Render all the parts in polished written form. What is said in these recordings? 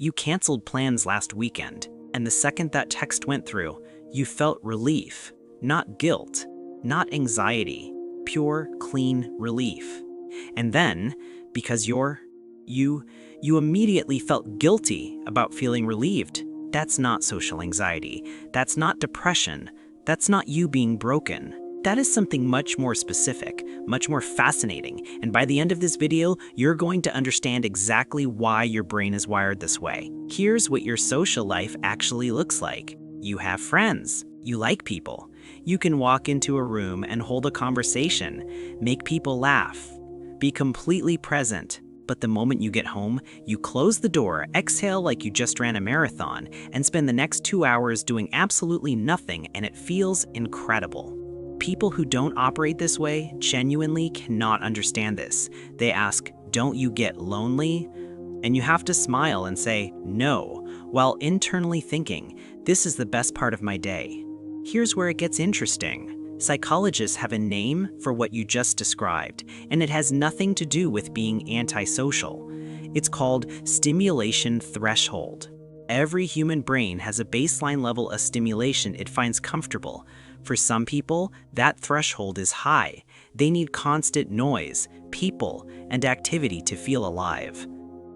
You canceled plans last weekend, and the second that text went through, you felt relief, not guilt, not anxiety, pure, clean relief. And then, because you immediately felt guilty about feeling relieved. That's not social anxiety. That's not depression. That's not you being broken. That is something much more specific, much more fascinating, and by the end of this video, you're going to understand exactly why your brain is wired this way. Here's what your social life actually looks like. You have friends. You like people. You can walk into a room and hold a conversation, make people laugh, be completely present. But the moment you get home, you close the door, exhale like you just ran a marathon, and spend the next 2 hours doing absolutely nothing, and it feels incredible. People who don't operate this way genuinely cannot understand this. They ask, "Don't you get lonely?" And you have to smile and say, "No," while internally thinking, "This is the best part of my day." Here's where it gets interesting. Psychologists have a name for what you just described, and it has nothing to do with being antisocial. It's called stimulation threshold. Every human brain has a baseline level of stimulation it finds comfortable. For some people, that threshold is high. They need constant noise, people, and activity to feel alive.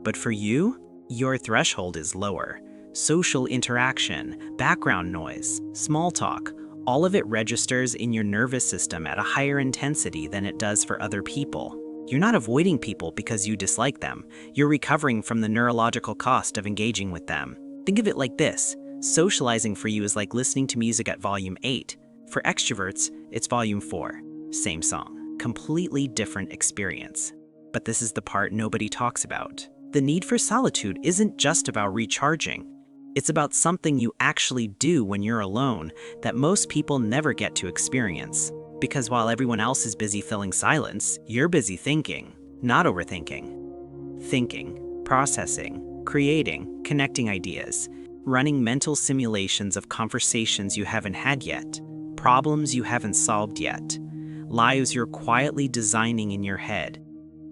But for you, your threshold is lower. Social interaction, background noise, small talk, all of it registers in your nervous system at a higher intensity than it does for other people. You're not avoiding people because you dislike them. You're recovering from the neurological cost of engaging with them. Think of it like this. Socializing for you is like listening to music at volume 8. For extroverts, it's volume 4. Same song. Completely different experience. But this is the part nobody talks about. The need for solitude isn't just about recharging. It's about something you actually do when you're alone that most people never get to experience. Because while everyone else is busy filling silence, you're busy thinking, not overthinking. Thinking, processing, creating, connecting ideas, running mental simulations of conversations you haven't had yet, problems you haven't solved yet, lives you're quietly designing in your head.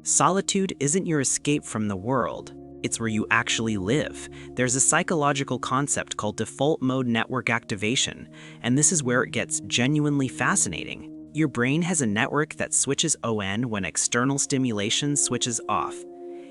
Solitude isn't your escape from the world. It's where you actually live. There's a psychological concept called default mode network activation, and this is where it gets genuinely fascinating. Your brain has a network that switches on when external stimulation switches off.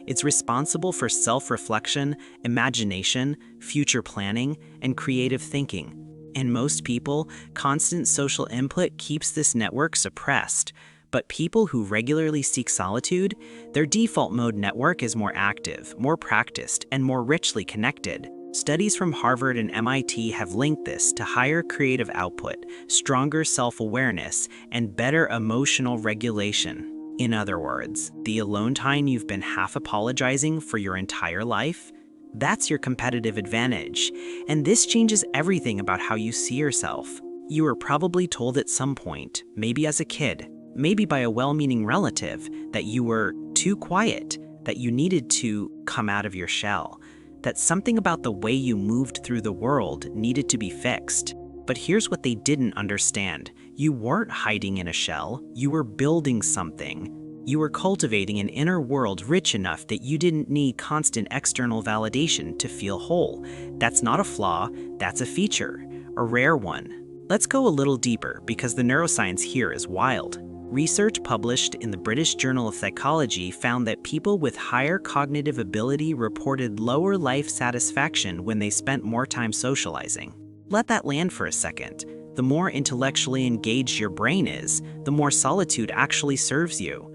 It's responsible for self-reflection, imagination, future planning, and creative thinking. In most people, constant social input keeps this network suppressed. But people who regularly seek solitude, their default mode network is more active, more practiced, and more richly connected. Studies from Harvard and MIT have linked this to higher creative output, stronger self-awareness, and better emotional regulation. In other words, the alone time you've been half apologizing for your entire life, that's your competitive advantage. And this changes everything about how you see yourself. You were probably told at some point, maybe as a kid, maybe by a well-meaning relative, that you were too quiet, that you needed to come out of your shell, that something about the way you moved through the world needed to be fixed. But here's what they didn't understand. You weren't hiding in a shell, you were building something. You were cultivating an inner world rich enough that you didn't need constant external validation to feel whole. That's not a flaw, that's a feature, a rare one. Let's go a little deeper because the neuroscience here is wild. Research published in the British Journal of Psychology found that people with higher cognitive ability reported lower life satisfaction when they spent more time socializing. Let that land for a second. The more intellectually engaged your brain is, the more solitude actually serves you.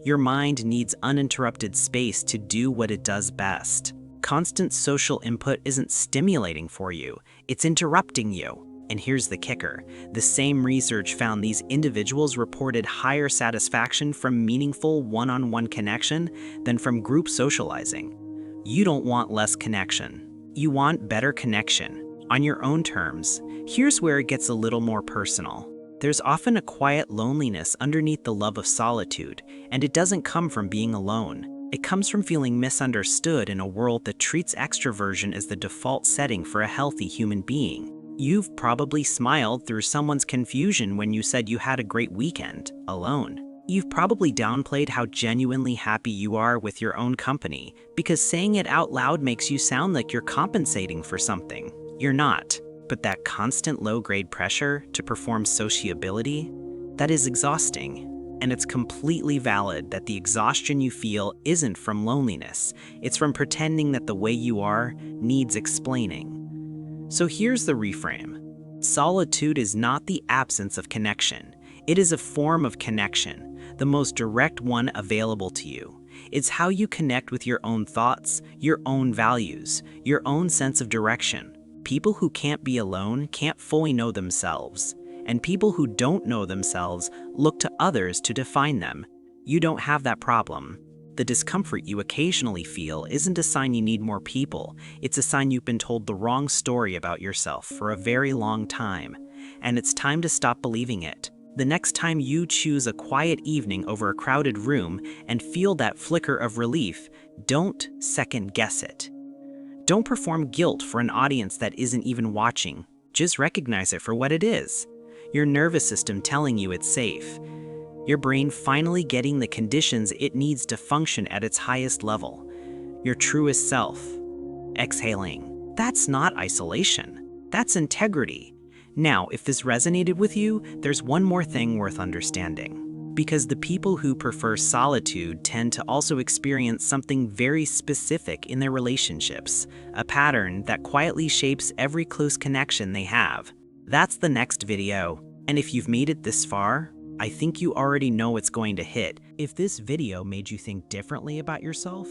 Your mind needs uninterrupted space to do what it does best. Constant social input isn't stimulating for you, it's interrupting you. And here's the kicker. The same research found these individuals reported higher satisfaction from meaningful one-on-one connection than from group socializing. You don't want less connection. You want better connection, on your own terms. Here's where it gets a little more personal. There's often a quiet loneliness underneath the love of solitude, and it doesn't come from being alone. It comes from feeling misunderstood in a world that treats extroversion as the default setting for a healthy human being. You've probably smiled through someone's confusion when you said you had a great weekend, alone. You've probably downplayed how genuinely happy you are with your own company because saying it out loud makes you sound like you're compensating for something. You're not. But that constant low-grade pressure to perform sociability, that is exhausting. And it's completely valid that the exhaustion you feel isn't from loneliness. It's from pretending that the way you are needs explaining. So here's the reframe. Solitude is not the absence of connection. It is a form of connection, the most direct one available to you. It's how you connect with your own thoughts, your own values, your own sense of direction. People who can't be alone can't fully know themselves, and people who don't know themselves look to others to define them. You don't have that problem. The discomfort you occasionally feel isn't a sign you need more people. It's a sign you've been told the wrong story about yourself for a very long time, and it's time to stop believing it. The next time you choose a quiet evening over a crowded room and feel that flicker of relief, don't second-guess it. Don't perform guilt for an audience that isn't even watching. Just recognize it for what it is. Your nervous system telling you it's safe. Your brain finally getting the conditions it needs to function at its highest level. Your truest self. Exhaling. That's not isolation. That's integrity. Now, if this resonated with you, there's one more thing worth understanding. Because the people who prefer solitude tend to also experience something very specific in their relationships, a pattern that quietly shapes every close connection they have. That's the next video, and if you've made it this far, I think you already know it's going to hit. If this video made you think differently about yourself,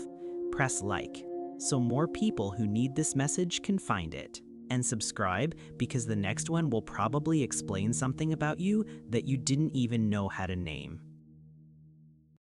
press like, so more people who need this message can find it. And subscribe, because the next one will probably explain something about you that you didn't even know how to name.